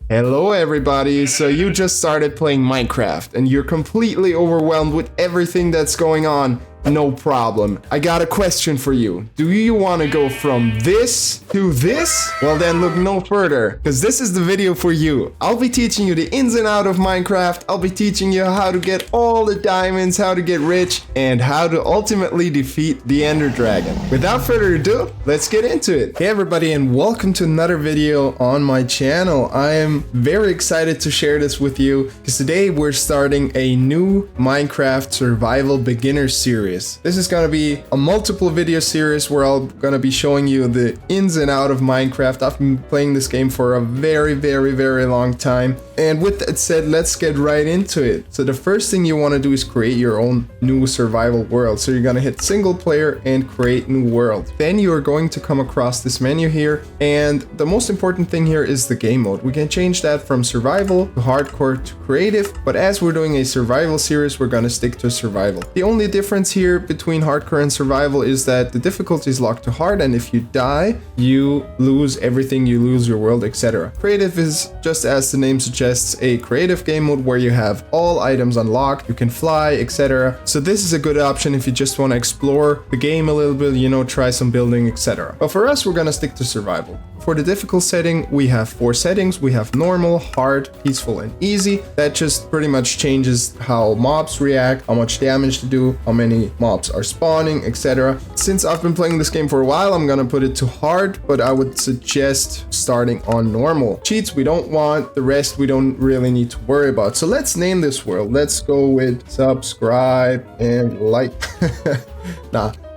Hello everybody, so you just started playing Minecraft and you're completely overwhelmed with everything that's going on. No problem. I got a question for you. Do you want to go from this to this? Well then look no further, because this is the video for you. I'll be teaching you the ins and outs of Minecraft. I'll be teaching you how to get all the diamonds, how to get rich, and how to ultimately defeat the Ender Dragon. Without further ado, let's get into it. Hey everybody, and welcome to another video on my channel. I am very excited to share this with you, because today we're starting a new Minecraft survival beginner series. This is going to be a multiple video series where I'm going to be showing you the ins and outs of Minecraft. I've been playing this game for a very long time. And with that said, let's get right into it. So the first thing you want to do is create your own new survival world. So you're going to hit single player and create new world. Then you are going to come across this menu here. And the most important thing here is the game mode. We can change that from survival to hardcore to creative. But as we're doing a survival series, we're going to stick to survival. The only difference here between hardcore and survival is that the difficulty is locked to hard, and if you die, you lose everything, you lose your world, etc. Creative is, just as the name suggests, a creative game mode where you have all items unlocked, you can fly, etc. So this is a good option if you just want to explore the game a little bit, you know, try some building, etc. But for us, we're gonna stick to survival. For the difficult setting, we have 4 settings. We have normal, hard, peaceful, and easy. That just pretty much changes how mobs react, how much damage to do, how many mobs are spawning, etc. Since I've been playing this game for a while, I'm gonna put it to hard, but I would suggest starting on normal. Cheats we don't want, the rest we don't really need to worry about. So let's name this world. Let's go with subscribe and like.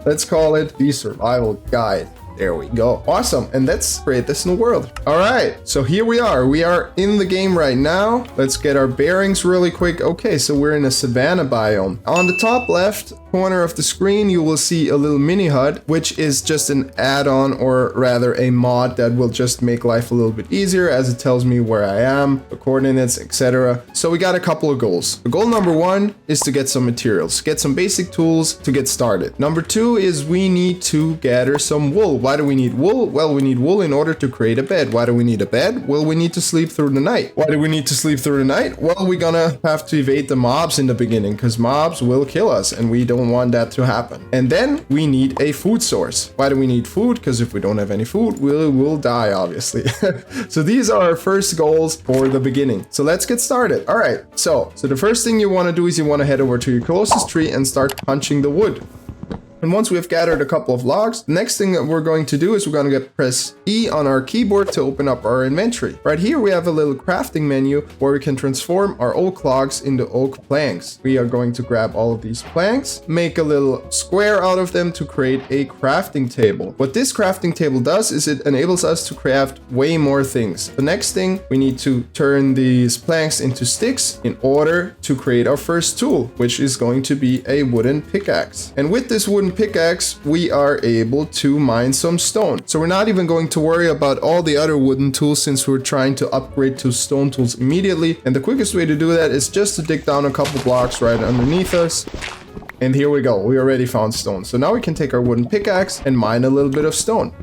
Let's call it the survival guide. There we go. Awesome. And let's create this new world. All right. So here we are. We are in the game right now. Let's get our bearings really quick. Okay, so we're in a savanna biome. On the top left corner of the screen, you will see a little mini hut, which is just an add-on, or rather a mod that will just make life a little bit easier, as it tells me where I am, the coordinates, etc. So we got a couple of goals. The goal number 1 is to get some materials, get some basic tools to get started. Number 2 is we need to gather some wool. Why do we need wool? Well, we need wool in order to create a bed. Why do we need a bed? Well, we need to sleep through the night. Why do we need to sleep through the night? Well, we're gonna have to evade the mobs in the beginning, because mobs will kill us and we don't want that to happen. And then we need a food source. Why do we need food? Because if we don't have any food, we'll die, obviously. So these are our first goals for the beginning. So let's get started. All right. So the first thing you want to do is you want to head over to your closest tree and start punching the wood. And once we've gathered a couple of logs, the next thing that we're going to do is we're going to press E on our keyboard to open up our inventory. Right here we have a little crafting menu where we can transform our oak logs into oak planks. We are going to grab all of these planks, make a little square out of them to create a crafting table. What this crafting table does is it enables us to craft way more things. The next thing, we need to turn these planks into sticks in order to create our first tool, which is going to be a wooden pickaxe. And with this wooden pickaxe, we are able to mine some stone. So we're not even going to worry about all the other wooden tools, since we're trying to upgrade to stone tools immediately. And the quickest way to do that is just to dig down a couple blocks right underneath us. And here we go. We already found stone. So now we can take our wooden pickaxe and mine a little bit of stone.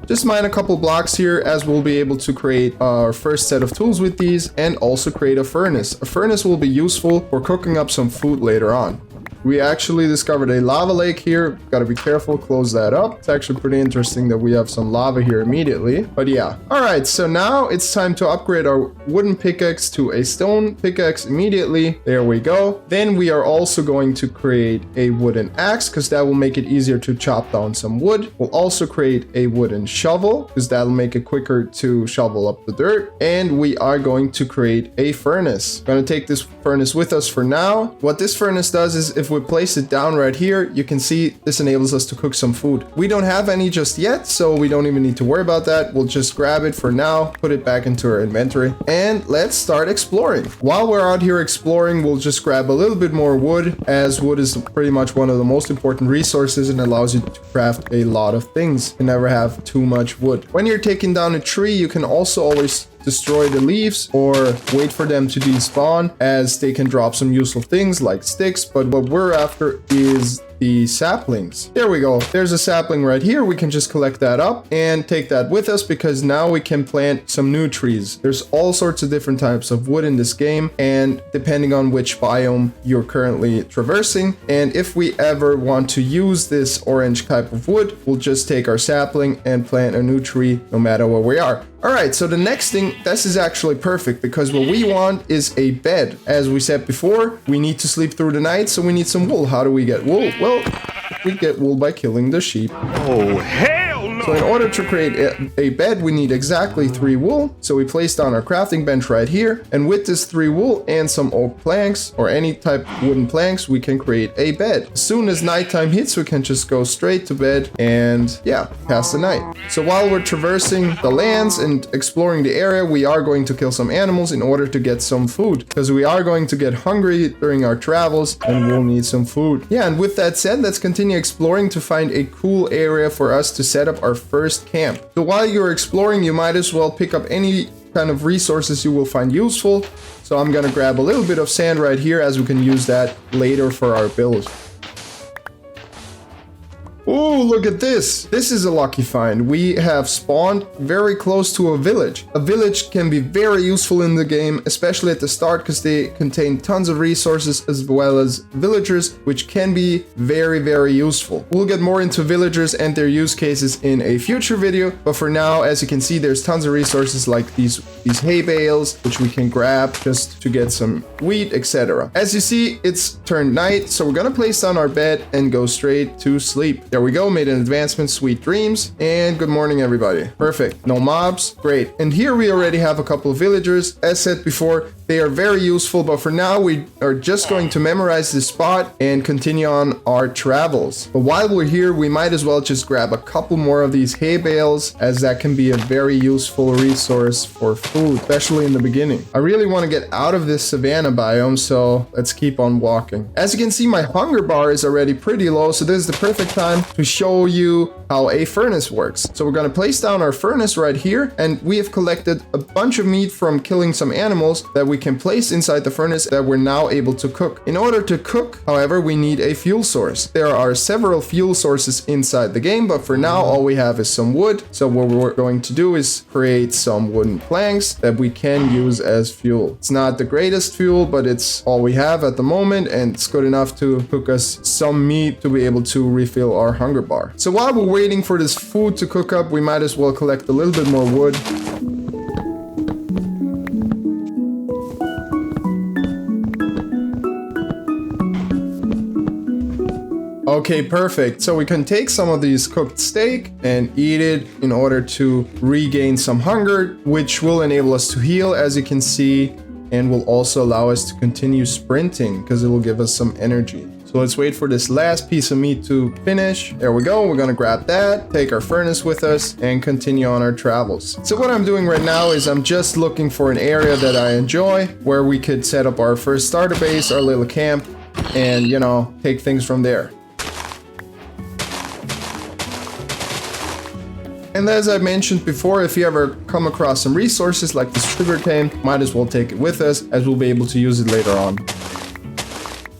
Just mine a couple blocks here, as we'll be able to create our first set of tools with these, and also create a furnace. A furnace will be useful for cooking up some food later on. We actually discovered a lava lake here. Gotta be careful, close that up. It's actually pretty interesting that we have some lava here immediately. But yeah. Alright, so now it's time to upgrade our wooden pickaxe to a stone pickaxe immediately. There we go. Then we are also going to create a wooden axe, because that will make it easier to chop down some wood. We'll also create a wooden shovel, because that'll make it quicker to shovel up the dirt. And we are going to create a furnace. I'm gonna take this furnace with us for now. What this furnace does is, if we place it down right here, you can see this enables us to cook some food. We don't have any just yet, so we don't even need to worry about that. We'll just grab it for now, put it back into our inventory, and let's start exploring. While we're out here exploring, we'll just grab a little bit more wood, as wood is pretty much one of the most important resources and allows you to craft a lot of things. You never have too much wood. When you're taking down a tree, you can also always destroy the leaves or wait for them to despawn, as they can drop some useful things like sticks. But what we're after is the saplings. There we go. There's a sapling right here. We can just collect that up and take that with us because now we can plant some new trees. There's all sorts of different types of wood in this game, and depending on which biome you're currently traversing, and if we ever want to use this orange type of wood, we'll just take our sapling and plant a new tree no matter where we are. Alright, so the next thing, this is actually perfect because what we want is a bed. As we said before, we need to sleep through the night, so we need some wool. How do we get wool? Well, we get wool by killing the sheep. Oh, hell no! So in order to create a bed, we need exactly 3 wool. So we place down our crafting bench right here. And with this 3 wool and some oak planks or any type of wooden planks, we can create a bed. As soon as nighttime hits, we can just go straight to bed and yeah, pass the night. So while we're traversing the lands and exploring the area, we are going to kill some animals in order to get some food because we are going to get hungry during our travels and we'll need some food. Yeah, and with that said, let's continue exploring to find a cool area for us to set up our first camp. So while you're exploring, you might as well pick up any kind of resources you will find useful. So I'm gonna grab a little bit of sand right here as we can use that later for our build. Oh, look at this. This is a lucky find. We have spawned very close to a village. A village can be very useful in the game, especially at the start because they contain tons of resources as well as villagers, which can be very, very useful. We'll get more into villagers and their use cases in a future video, but for now, as you can see, there's tons of resources like these hay bales, which we can grab just to get some wheat, etc. As you see, it's turned night, so we're gonna place down our bed and go straight to sleep. There we go, made an advancement, sweet dreams, and good morning everybody. Perfect, no mobs, great. And here we already have a couple of villagers. As said before, they are very useful, but for now we are just going to memorize this spot and continue on our travels. But while we're here, we might as well just grab a couple more of these hay bales, as that can be a very useful resource for food, especially in the beginning. I really want to get out of this savanna biome, so let's keep on walking. As you can see, my hunger bar is already pretty low, so this is the perfect time to show you how a furnace works. So we're going to place down our furnace right here, and we have collected a bunch of meat from killing some animals that we can place inside the furnace that we're now able to cook. In order to cook, however, we need a fuel source. There are several fuel sources inside the game, but for now all we have is some wood. So what we're going to do is create some wooden planks that we can use as fuel. It's not the greatest fuel, but it's all we have at the moment, and it's good enough to cook us some meat to be able to refill our hunger bar. So while we're waiting for this food to cook up, we might as well collect a little bit more wood. Okay, perfect. So we can take some of these cooked steak and eat it in order to regain some hunger, which will enable us to heal, as you can see, and will also allow us to continue sprinting because it will give us some energy. So let's wait for this last piece of meat to finish. There we go. We're gonna grab that, take our furnace with us, and continue on our travels. So what I'm doing right now is I'm just looking for an area that I enjoy where we could set up our first starter base, our little camp, and, you know, take things from there. And as I mentioned before, if you ever come across some resources like this sugarcane, might as well take it with us, as we'll be able to use it later on.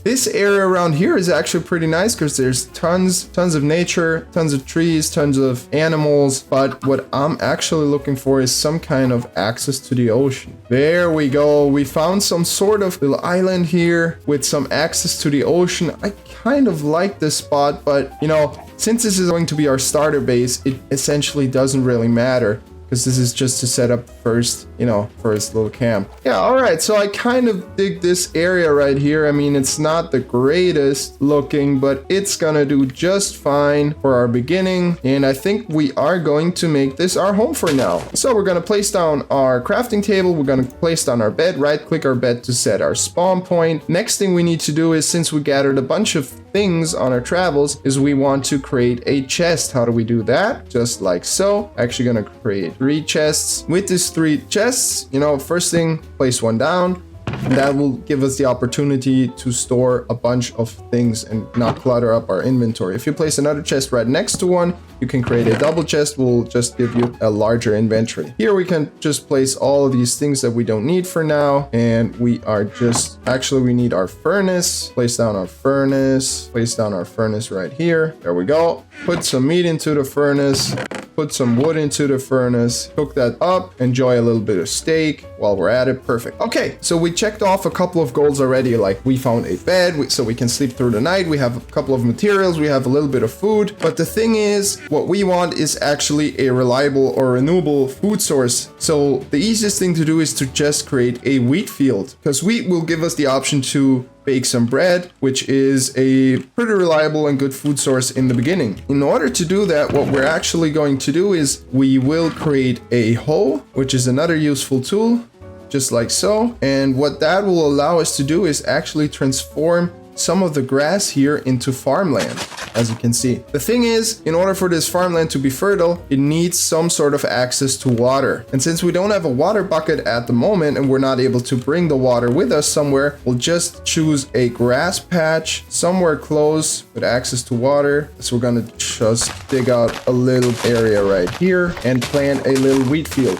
This area around here is actually pretty nice because there's tons of nature, tons of trees, tons of animals. But what I'm actually looking for is some kind of access to the ocean. There we go. We found some sort of little island here with some access to the ocean. I kind of like this spot, but you know, since this is going to be our starter base, it essentially doesn't really matter, because this is just to set up first little camp. Yeah, all right, so I kind of dig this area right here. I mean, it's not the greatest looking, but it's gonna do just fine for our beginning, and I think we are going to make this our home for now. So we're gonna place down our crafting table, we're gonna place down our bed, right click our bed to set our spawn point. Next thing we need to do is, since we gathered a bunch of things on our travels, is we want to create a chest. How do we do that? Just like so. Actually gonna create 3 chests. With these 3 chests, first thing, place one down, and that will give us the opportunity to store a bunch of things and not clutter up our inventory. If you place another chest right next to one, You can create a double chest, will just give you a larger inventory. Here we can just place all of these things that we don't need for now. And we are just, actually we need our furnace. Place down our furnace, place down our furnace right here. There we go. Put some meat into the furnace. Put some wood into the furnace, cook that up, enjoy a little bit of steak while we're at it. Perfect. Okay, so we checked off a couple of goals already, like we found a bed so we can sleep through the night. We have a couple of materials, we have a little bit of food. But the thing is, what we want is actually a reliable or renewable food source. So the easiest thing to do is to just create a wheat field, because wheat will give us the option to bake some bread, which is a pretty reliable and good food source in the beginning. In order to do that, what we're actually going to do is we will create a hoe, which is another useful tool, just like so. And what that will allow us to do is actually transform some of the grass here into farmland, as you can see. The thing is, in order for this farmland to be fertile, it needs some sort of access to water. And since we don't have a water bucket at the moment and we're not able to bring the water with us somewhere, we'll just choose a grass patch somewhere close with access to water. So we're gonna just dig out a little area right here and plant a little wheat field.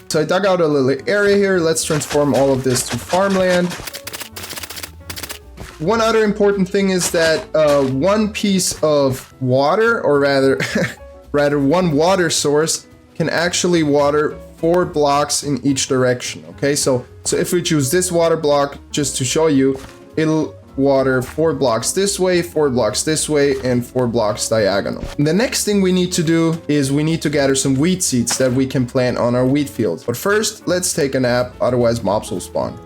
So I dug out a little area here. Let's transform all of this to farmland. One other important thing is that one piece of water, or rather one water source, can actually water 4 blocks in each direction. Okay, so if we choose this water block, just to show you, it'll water 4 blocks this way, 4 blocks this way, and 4 blocks diagonal. And the next thing we need to do is we need to gather some wheat seeds that we can plant on our wheat fields. But first, let's take a nap, otherwise mobs will spawn.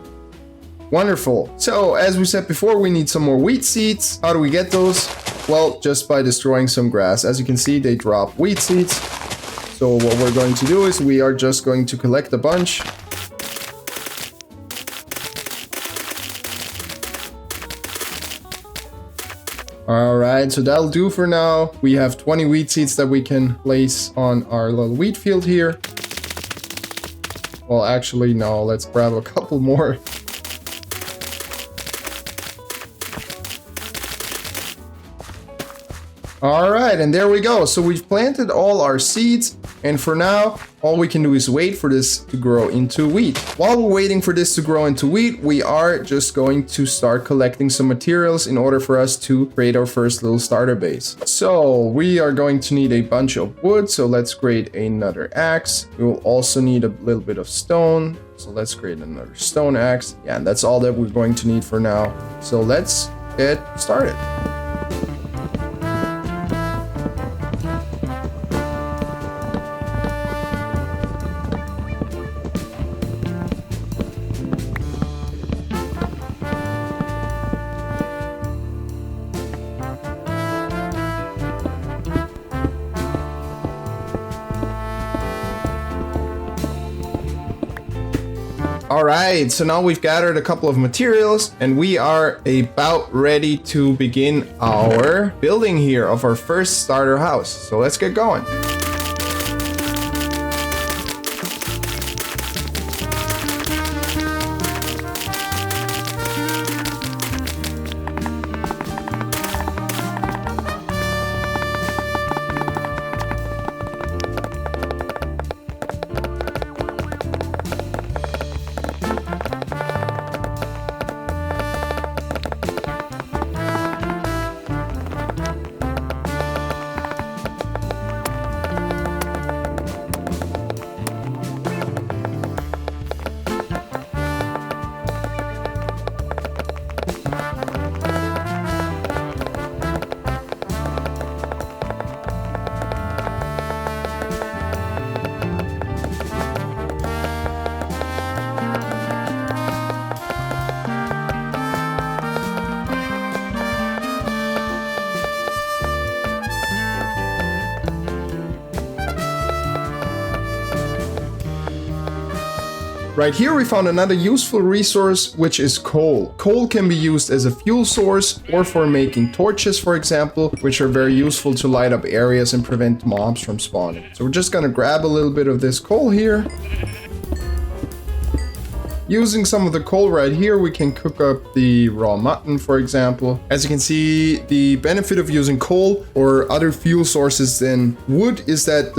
Wonderful. So as we said before, we need some more wheat seeds. How do we get those? Well, just by destroying some grass. As you can see, they drop wheat seeds. So what we're going to do is we are just going to collect a bunch. All right, so that'll do for now. We have 20 wheat seeds that we can place on our little wheat field here. Well, actually, no, let's grab a couple more. All right, and there we go. So we've planted all our seeds, and for now, all we can do is wait for this to grow into wheat. While we're waiting for this to grow into wheat, we are just going to start collecting some materials in order for us to create our first little starter base. So we are going to need a bunch of wood, so let's create another axe. We will also need a little bit of stone, so let's create another stone axe. Yeah, and that's all that we're going to need for now. So let's get started. All right, so now we've gathered a couple of materials and we are about ready to begin our building here of our first starter house. So let's get going. Right here we found another useful resource, which is coal. Coal can be used as a fuel source or for making torches, for example, which are very useful to light up areas and prevent mobs from spawning. So we're just gonna grab a little bit of this coal here. Using some of the coal right here, we can cook up the raw mutton, for example. As you can see, the benefit of using coal or other fuel sources than wood is that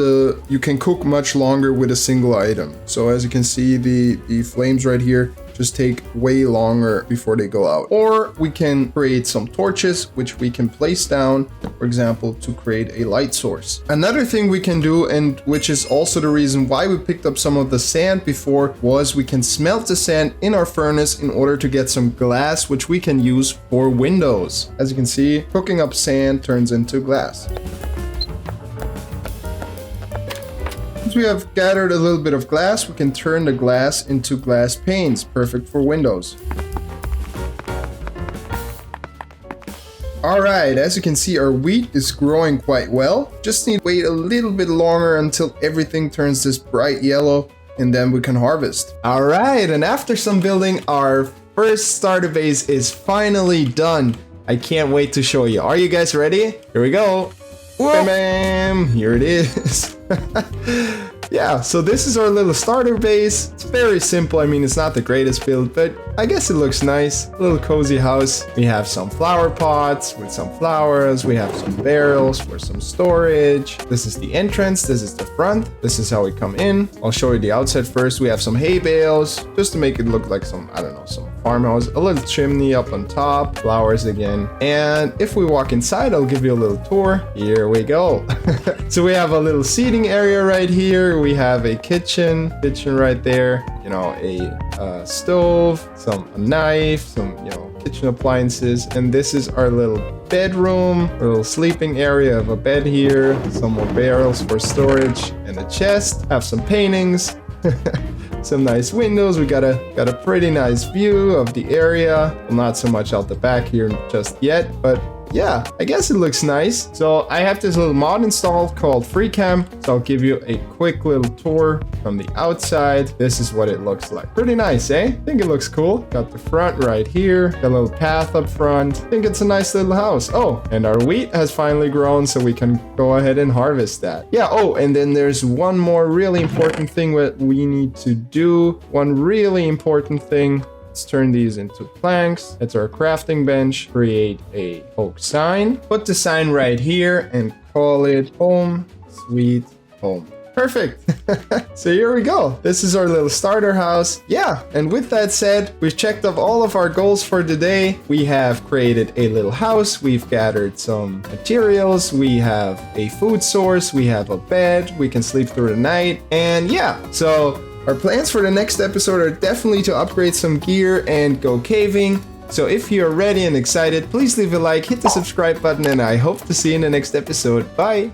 you can cook much longer with a single item. So as you can see, the flames right here just take way longer before they go out. Or we can create some torches, which we can place down, for example, to create a light source. Another thing we can do, and which is also the reason why we picked up some of the sand before, was we can smelt the sand in our furnace in order to get some glass, which we can use for windows. As you can see, cooking up sand turns into glass. Once we have gathered a little bit of glass, we can turn the glass into glass panes, perfect for windows. Alright, as you can see, our wheat is growing quite well. Just need to wait a little bit longer until everything turns this bright yellow, and then we can harvest. Alright, and after some building, our first starter base is finally done. I can't wait to show you. Are you guys ready? Here we go. Bam, bam. Here it is. Yeah, so this is our little starter base. It's very simple. I mean, it's not the greatest build, but I guess it looks nice. A little cozy house. We have some flower pots with some flowers. We have some barrels for some storage. This is the entrance. This is the front. This is how we come in. I'll show you the outside first. We have some hay bales just to make it look like some, I don't know, some farmhouse. A little chimney up on top. Flowers again. And if we walk inside, I'll give you a little tour. Here we go. So we have a little seating area right here. We have a kitchen right there, you know, a stove, a knife, some, you know, kitchen appliances, and this is our little bedroom, a little sleeping area of a bed here, some more barrels for storage, and a chest. Have some paintings, some nice windows. We got a pretty nice view of the area. Well, not so much out the back here just yet, but yeah, I guess it looks nice. So I have this little mod installed called FreeCam. So I'll give you a quick little tour from the outside. This is what it looks like. Pretty nice, eh? I think it looks cool. Got the front right here. Got a little path up front. I think it's a nice little house. Oh, and our wheat has finally grown, so we can go ahead and harvest that. Yeah, oh, and then there's one more really important thing that we need to do. One really important thing. Let's turn these into planks. That's our crafting bench. Create a oak sign. Put the sign right here and call it Home Sweet Home. Perfect. So here we go. This is our little starter house. Yeah, and with that said, we've checked off all of our goals for today. We have created a little house. We've gathered some materials. We have a food source. We have a bed. We can sleep through the night. And yeah, so our plans for the next episode are definitely to upgrade some gear and go caving. So if you're ready and excited, please leave a like, hit the subscribe button, and I hope to see you in the next episode. Bye!